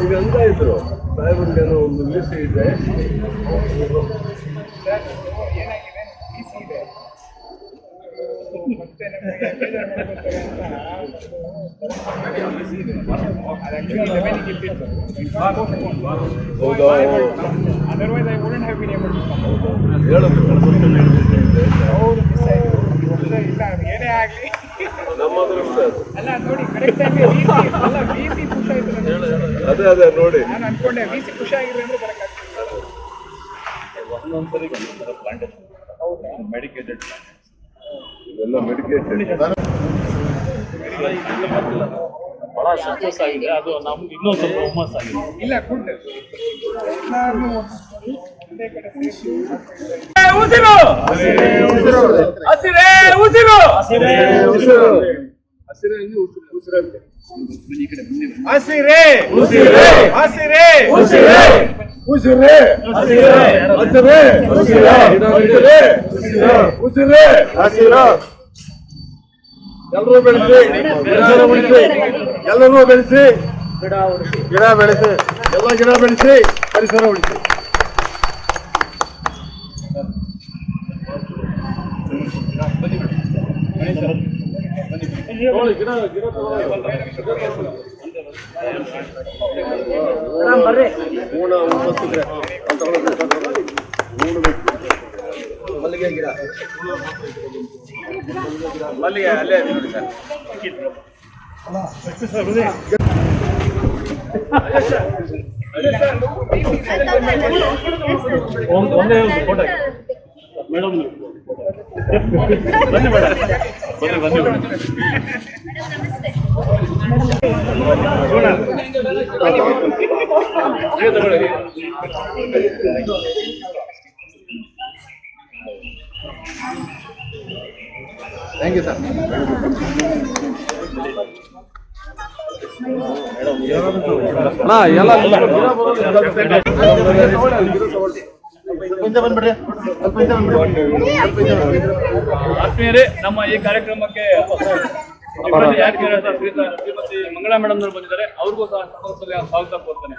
ಈಗ ಅಂತ ಇದ್ರು ಸಾಹೇಬರಿಗೇನೋ ಒಂದು ಲಿಸ್ಟ್ ಇದೆ. ಏನೇ ಆಗ್ಲಿ ಅಲ್ಲ ನೋಡಿ ಕರೆಕ್ಟ್ ಆಗಿ ಅದೇ ಅದೇ ನೋಡಿ ನಾನು ಅನ್ಕೊಂಡೆ ವಿಸಿ ಖುಷಿ ಆಗಿದ್ರೆ ಅಂದ್ರೆ ಬರಕ್ಕಾಗ್ತದೆ. ಒಂದೊಂದ್ಸರಿ ಒಂದೊಂದರ ಪ್ಲಾಂಟೇಶನ್ ಮೆಡಿಕೇಟೆಡ್ ಇದೆಲ್ಲ ಮೆಡಿಕೇಟೆಡ್ ಬಹಳ ಸಕ್ಸಸ್ ಆಗಿದೆ. ಅದು ನಮ್ಗೆ ಇನ್ನೊಂದು ಸ್ವಲ್ಪ ಹುಮ್ಮಸ್ ಆಗಿದೆ. ಇಲ್ಲ ಗುಡ್ ಉಸಿರು ಹಸಿರೇ ಉಸಿರು ಹಸಿರೇ ಉಸಿರೇ ಹಸಿರೇ ಉಸಿರೇ ಉಸಿರೇ ಹಸಿರೇ ಉಸಿರೇ ಉಸಿರೇ ಹಸಿರು. ಎಲ್ಲರೂ ಬೆಳೆಸಿ, ಪರಿಸರ ಉಳಿಸಿ, ಎಲ್ಲರೂ ಬೆಳೆಸಿ, ಗಿಡ ಬೆಳೆಸಿ, ಎಲ್ಲ ಗಿಡ ಬೆಳೆಸಿ, ಪರಿಸರ ಉಳಿಸಿ. ಮಲ್ಲಿಗೆ ಗಿಡ ಮಲ್ಲಿಗೆ ಅಲ್ಲೇ ನೋಡಿ ಸರ್. ಒಂದೇ ಒಂದು ಫೋಟೋ ಮೇಡಮ್ ಬನ್ನಿ ಮೇಡಮ್ ಬನ್ನಿ ಥ್ಯಾಂಕ್ ಯು ಸರ್. ಆತ್ಮೀಯರೇ, ನಮ್ಮ ಈ ಕಾರ್ಯಕ್ರಮಕ್ಕೆ ಶ್ರೀಮತಿ ಮಂಗಳಾ ಮೇಡಮ್ ಅವರು ಬಂದಿದ್ದಾರೆ. ಅವ್ರಿಗೂ ಸಹ ಸ್ವಾಗತ ಕೋರ್ತೇನೆ.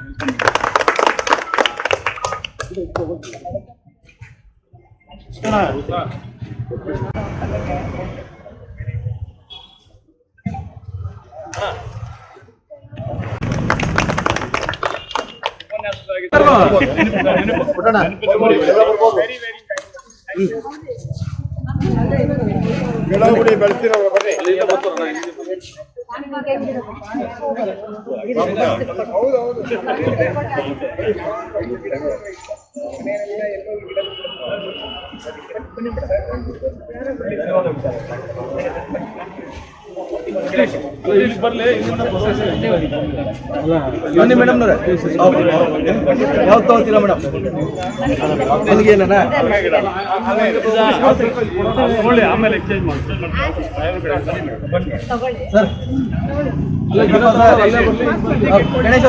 ಗಿಡಗುಡಿ ಬೆಳೆಸಿರೋ ಬನ್ನಿ. ಬರ್ಲಿ ಬನ್ನಿ ಮೇಡಮ್ ಯಾವ್ದು ತಗೋತೀರಾ ಮೇಡಮ್? ನನಗೇನ ನೋಡಿ ಆಮೇಲೆ ಎಕ್ಸ್ಚೇಂಜ್ ಮಾಡಿ ಸರ್ ಗಣೇಶ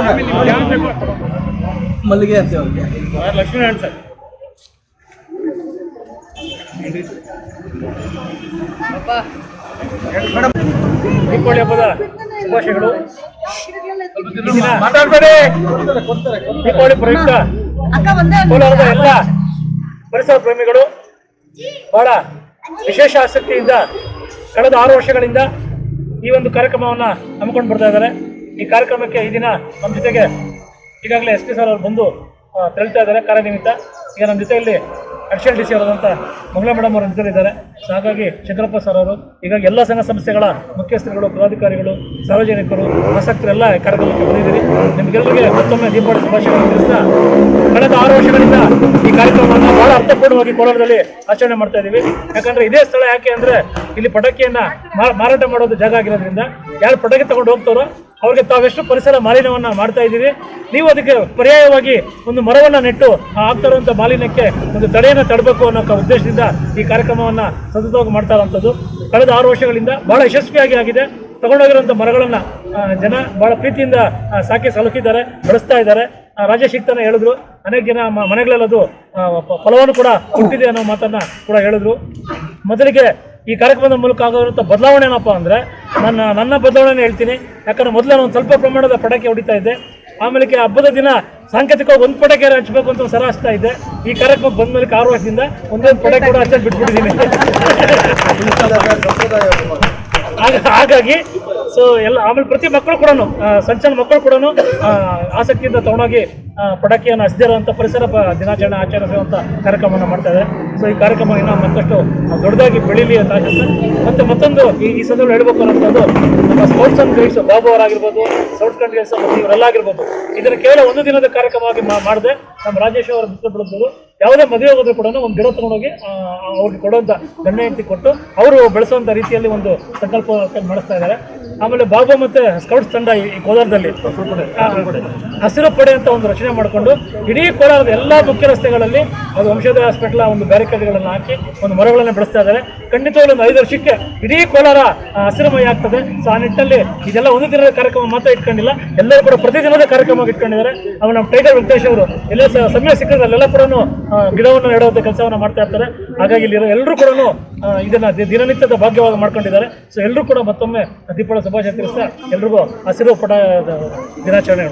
ಮಲ್ಲಿಗೆ ಅಂತ ಲಕ್ಷ್ಮೀನಾರಾಯಣ ಸರ್. ಮೇಡಮ್ ದೀಪಾವಳಿ ಹಬ್ಬದ ಶುಭಾಶಯಗಳು. ಮಾತಾಡ್ಬೇಡಿ. ದೀಪಾವಳಿ ಪ್ರಯುಕ್ತ ಕೋಲಾರದ ಎಲ್ಲ ಪರಿಸರ ಪ್ರೇಮಿಗಳು ಬಹಳ ವಿಶೇಷ ಆಸಕ್ತಿಯಿಂದ ಕಳೆದ 6 ವರ್ಷಗಳಿಂದ ಈ ಒಂದು ಕಾರ್ಯಕ್ರಮವನ್ನು ಹಮ್ಮಿಕೊಂಡು ಬರ್ತಾ ಇದ್ದಾರೆ. ಈ ಕಾರ್ಯಕ್ರಮಕ್ಕೆ ಈ ದಿನ ನಮ್ಮ ಜೊತೆಗೆ ಈಗಾಗಲೇ SP ಸರ್ ಅವರು ಬಂದು ತೆರಳ್ತಾ ಇದ್ದಾರೆ ಕಾರ್ಯನಿಮಿತ್ತ. ಈಗ ನಮ್ಮ ಜೊತೆಯಲ್ಲಿ ಅಡಿಷನಲ್ DC ಅವರಾದಂಥ ಮಂಗಳಾ ಮೇಡಮ್ ಅವರು ನಿಂತಿದ್ದಾರೆ. ಹಾಗಾಗಿ ಶಂಕರಪ್ಪ ಸರ್ ಅವರು ಹೀಗಾಗಿ ಎಲ್ಲ ಸಂಘ ಸಂಸ್ಥೆಗಳ ಮುಖ್ಯಸ್ಥರುಗಳು, ಪದಾಧಿಕಾರಿಗಳು, ಸಾರ್ವಜನಿಕರು, ಆಸಕ್ತರೆಲ್ಲ ಕಾರ್ಯಕ್ರಮಕ್ಕೆ ಬಂದಿದ್ದೀರಿ. ನಿಮಗೆಲ್ಲರಿಗೆ ಮತ್ತೊಮ್ಮೆ ದೀಪಾವಳಿ ಶುಭಾಶಯಗಳನ್ನು ತಿಳಿಸ್ತಾ ಕಳೆದ 6 ವರ್ಷಗಳಿಂದ ಈ ಕಾರ್ಯಕ್ರಮವನ್ನು ಬಹಳ ಅರ್ಥಪೂರ್ಣವಾಗಿ ಕೋಲಾರದಲ್ಲಿ ಆಚರಣೆ ಮಾಡ್ತಾ ಇದ್ದೀವಿ. ಯಾಕಂದ್ರೆ ಇದೇ ಸ್ಥಳ ಯಾಕೆ ಅಂದರೆ ಇಲ್ಲಿ ಪಟಾಕಿಯನ್ನು ಮಾರಾಟ ಮಾಡೋದು ಜಾಗ ಆಗಿರೋದ್ರಿಂದ ಯಾರು ಪಟಾಕಿ ತಗೊಂಡು ಹೋಗ್ತಾರೋ ಅವ್ರಿಗೆ ತಾವೆಷ್ಟು ಪರಿಸರ ಮಾಲಿನ್ಯವನ್ನ ಮಾಡ್ತಾ ಇದ್ದೀರಿ, ನೀವು ಅದಕ್ಕೆ ಪರ್ಯಾಯವಾಗಿ ಒಂದು ಮರವನ್ನ ನೆಟ್ಟು ಆಗ್ತಾ ಇರುವಂಥ ಮಾಲಿನ್ಯಕ್ಕೆ ಒಂದು ತಡೆಯನ್ನು ತಡಬೇಕು ಅನ್ನೋ ಉದ್ದೇಶದಿಂದ ಈ ಕಾರ್ಯಕ್ರಮವನ್ನ ಸತತವಾಗಿ ಮಾಡ್ತಾ ಇರುವಂಥದ್ದು. ಕಳೆದ 6 ವರ್ಷಗಳಿಂದ ಬಹಳ ಯಶಸ್ವಿಯಾಗಿ ಆಗಿದೆ. ತಗೊಂಡೋಗಿರುವಂಥ ಮರಗಳನ್ನ ಜನ ಬಹಳ ಪ್ರೀತಿಯಿಂದ ಸಾಕಿ ಸಲುಕಿದ್ದಾರೆ, ಬೆಳೆಸ್ತಾ ಇದ್ದಾರೆ. ರಾಜೇಶ್ ಸಿಕ್ತಾನೆ ಹೇಳಿದ್ರು, ಅನೇಕ ಜನ ಮನೆಗಳಲ್ಲದು ಫಲವನ್ನು ಕೂಡ ಕೊಟ್ಟಿದೆ ಅನ್ನೋ ಮಾತನ್ನ ಕೂಡ ಹೇಳಿದ್ರು. ಮೊದಲಿಗೆ ಈ ಕಾರ್ಯಕ್ರಮದ ಮೂಲಕ ಆಗಿರುವಂಥ ಬದಲಾವಣೆ ಏನಪ್ಪ ಅಂದರೆ, ನನ್ನ ಬದಲಾವಣೆ ಹೇಳ್ತೀನಿ. ಯಾಕಂದ್ರೆ ಮೊದಲು ನಾನು ಒಂದು ಸ್ವಲ್ಪ ಪ್ರಮಾಣದ ಪಟಾಕಿ ಹೊಡಿತಾ ಇದ್ದೆ. ಆಮೇಲೆ ಹಬ್ಬದ ದಿನ ಸಾಂಕೇತಿಕವಾಗಿ ಒಂದು ಪಟಾಕಿ ಹಚ್ಚಬೇಕು ಅಂತ ಸರ ಹಚ್ತಾ ಇದ್ದೆ. ಈ ಕಾರ್ಯಕ್ರಮಕ್ಕೆ ಬಂದ ಮೇಲೆ 6 ವರ್ಷದಿಂದ ಒಂದೊಂದು ಪಟಾಕಿ ಕೂಡ ಹಚ್ಚೋದು ಬಿಟ್ಬಿಟ್ಟಿದ್ದೀನಿ. ಹಾಗಾಗಿ ಸೊ ಎಲ್ಲ ಆಮೇಲೆ ಪ್ರತಿ ಮಕ್ಕಳು ಕೂಡ ಸಣ್ಣ ಮಕ್ಕಳು ಕೂಡ ಆಸಕ್ತಿಯಿಂದ ತಗೊಂಡೋಗಿ ಪಟಾಕಿಯನ್ನು ಹಚ್ಚದಿರುವಂಥ ಪರಿಸರ ದಿನಾಚರಣೆ ಆಚರಿಸುವಂಥ ಕಾರ್ಯಕ್ರಮವನ್ನು ಮಾಡ್ತಾ ಇದ್ದಾರೆ. ಸೊ ಈ ಕಾರ್ಯಕ್ರಮ ಇನ್ನೂ ಮತ್ತಷ್ಟು ದೊಡ್ಡದಾಗಿ ಬೆಳೀಲಿ ಅಂತ ಆಶಿಸ್ತಾರೆ. ಮತ್ತೊಂದು ಈ ಸಂದರ್ಭ ಹೇಳ್ಬೇಕು ಅನ್ನೋದು, ನಮ್ಮ ಸ್ಕೌಟ್ಸ್ ಅಂಡ್ ಗೈಡ್ಸ್ ಬಾಬು ಅವರಾಗಿರ್ಬೋದು, ಸ್ಕೌಟ್ಸ್ ಅಂಡ್ ಗೈಡ್ಸ್ ಮತ್ತು ಇವರೆಲ್ಲ ಆಗಿರ್ಬೋದು, ಇದನ್ನು ಕೇವಲ ಒಂದು ದಿನದ ಕಾರ್ಯಕ್ರಮವಾಗಿ ಮಾಡದೆ ನಮ್ಮ ರಾಜೇಶ್ ಅವರ ಮಿತ್ರ ಬೆಳೆದವರು ಯಾವುದೇ ಮದುವೆ ಹೋದ್ರು ಕೂಡ ಒಂದು ಗಿಡ ತಗೊಂಡೋಗಿ ಅವ್ರಿಗೆ ಕೊಡುವಂಥ ಗಂಡ ಹೆಂಡತಿ ಕೊಟ್ಟು ಅವರು ಬೆಳೆಸುವಂಥ ರೀತಿಯಲ್ಲಿ ಒಂದು ಸಂಕಲ್ಪ ಮಾಡಿಸ್ತಾ ಇದ್ದಾರೆ. ಆಮೇಲೆ ಬಾಬು ಮತ್ತು ಸ್ಕೌಟ್ಸ್ ತಂಡ ಈ ಕೋಲಾರದಲ್ಲಿ ಹಸಿರು ಪಡೆ ಅಂತ ಒಂದು ರಚನೆ ಮಾಡಿಕೊಂಡು ಇಡೀ ಕೋಲಾರದ ಎಲ್ಲ ಮುಖ್ಯ ರಸ್ತೆಗಳಲ್ಲಿ ಅದು ವಂಶೋದಯ ಹಾಸ್ಪಿಟಲ್ ಒಂದು ಬ್ಯಾರಿಕೇಡ್ಗಳನ್ನು ಹಾಕಿ ಒಂದು ಮರಗಳನ್ನು ಬೆಳೆಸ್ತಾ ಇದ್ದಾರೆ. ಖಂಡಿತವಾಗ್ಲೂ ಒಂದು 5 ವರ್ಷಕ್ಕೆ ಇಡೀ ಕೋಲಾರ ಹಸಿರುಮಯ ಆಗ್ತದೆ. ಸೊ ಆ ನಿಟ್ಟಿನಲ್ಲಿ ಇದೆಲ್ಲ ಒಂದು ದಿನದ ಕಾರ್ಯಕ್ರಮ ಮಾತ್ರ ಇಟ್ಕೊಂಡಿಲ್ಲ, ಎಲ್ಲರೂ ಕೂಡ ಪ್ರತಿದಿನದ ಕಾರ್ಯಕ್ರಮವಾಗಿ ಇಟ್ಕೊಂಡಿದ್ದಾರೆ. ಆಮೇಲೆ ನಮ್ಮ ಟೈಗರ್ ವೆಂಕಟೇಶ್ ಅವರು ಎಲ್ಲ ಸಮಯ ಸಿಕ್ಕಿದ್ರೆ ಅಲ್ಲೆಲ್ಲ ಕೂಡ ಗಿಡವನ್ನು ನೆಡುವಂಥ ಕೆಲಸವನ್ನು ಮಾಡ್ತಾ ಇರ್ತಾರೆ. ಹಾಗಾಗಿ ಇಲ್ಲಿರೋ ಎಲ್ಲರೂ ಕೂಡ ಇದನ್ನ ದಿನನಿತ್ಯದ ಭಾಗ್ಯವಾಗಿ ಮಾಡ್ಕೊಂಡಿದ್ದಾರೆ. ಸೊ ಎಲ್ಲರೂ ಕೂಡ ಮತ್ತೊಮ್ಮೆ ದೀಪಾವಳಿ ಶುಭಾಶಯ ತಿಳಿಸ್ತಾ ಎಲ್ರಿಗೂ ಹಸಿರು ಪಟ ದಿನಾಚರಣೆ.